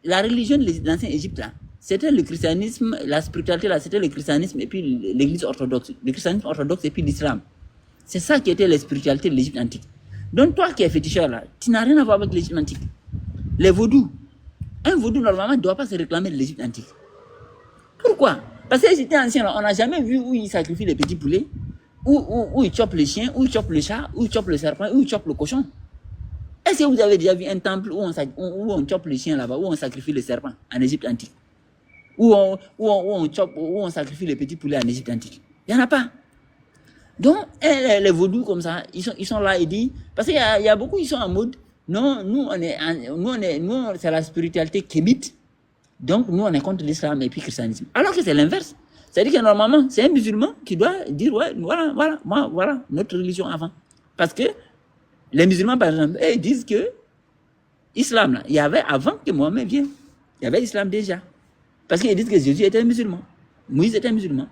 la religion de l'ancien Égypte, là, c'était le christianisme, la spiritualité, là, c'était le christianisme et puis l'église orthodoxe. Le christianisme orthodoxe et puis l'islam. C'est ça qui était la spiritualité de l'Égypte antique. Donc toi qui es féticheur, là, tu n'as rien à voir avec l'Égypte antique. Les vaudous. Un vaudou, normalement, ne doit pas se réclamer de l'Égypte antique. Pourquoi? Parce que les Égyptiens anciens, là, on n'a jamais vu où ils sacrifient les petits poulets, où ils chopent les chiens, où ils chopent le chat, où ils chopent le serpent, où ils chopent le cochon. Est-ce que vous avez déjà vu un temple où on chope les chiens là-bas, où on sacrifie le serpent en Égypte antique? Où on sacrifie les petits poulets en Égypte antique? Il n'y en a pas. Donc, les vaudous comme ça, ils sont là et disent, parce qu'il y a beaucoup, ils sont en mode, non, nous, c'est la spiritualité kémite. Donc, nous, on est contre l'islam et puis le christianisme. Alors que c'est l'inverse. C'est-à-dire que normalement, c'est un musulman qui doit dire, ouais, voilà, notre religion avant. Parce que les musulmans, par exemple, ils disent que l'islam, là, il y avait avant que Mohamed vienne. Il y avait l'islam déjà. Parce qu'ils disent que Jésus était un musulman. Moïse était un musulman.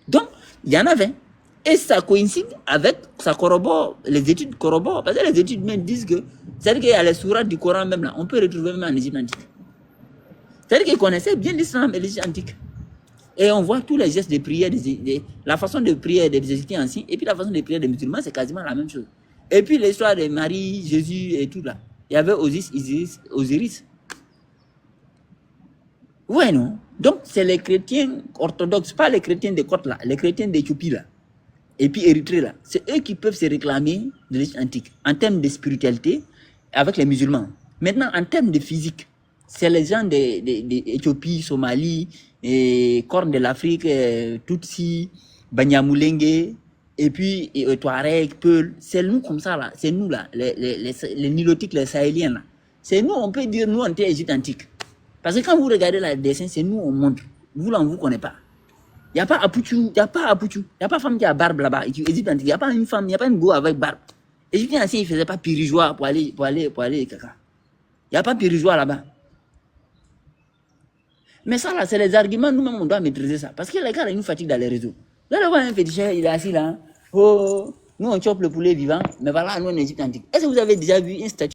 Donc, il y en avait. Et ça coïncide avec, ça corrobore, les études corroborent. Parce que les études même disent que, c'est-à-dire qu'il y a les sourates du Coran même là, on peut retrouver même en Égypte antique. C'est-à-dire qu'ils connaissaient bien l'islam et l'Égypte antique. Et on voit tous les gestes de prière, la façon de prière des Égyptiens anciens, et puis la façon de prière des musulmans, c'est quasiment la même chose. Et puis l'histoire de Marie, Jésus et tout là. Il y avait Osiris. Ouais, non? Donc, c'est les chrétiens orthodoxes, pas les chrétiens de côte là, les chrétiens d'Éthiopie là. Et puis Érythrée là. C'est eux qui peuvent se réclamer de l'Égypte antique. En termes de spiritualité, avec les musulmans. Maintenant, en termes de physique, c'est les gens d'Éthiopie, Somalie, Corne de l'Afrique, Tutsi, Banyamulenge, et puis Touareg, Peul. C'est nous comme ça là. C'est nous là, les Nilotiques, les Sahéliens là. C'est nous, on peut dire, nous, on était Égypte antique. Parce que quand vous regardez le dessin, c'est nous, on montre. Vous là, on ne vous connaît pas. Il n'y a pas Apuchou, il n'y a pas femme qui a barbe là-bas. Égypte antique, il n'y a pas une femme, il n'y a pas une go avec barbe. Égyptien ancien, il ne faisait pas pirigeois pour aller caca. Il n'y a pas pirigeois là-bas. Mais ça là, c'est les arguments, nous-mêmes, on doit maîtriser ça. Parce que les gars, ils nous fatiguent dans les réseaux. Vous allez voir un féticheur, il est assis là. Oh, nous, on chope le poulet vivant, mais voilà, nous, en Égypte antique. Est-ce que vous avez déjà vu une statue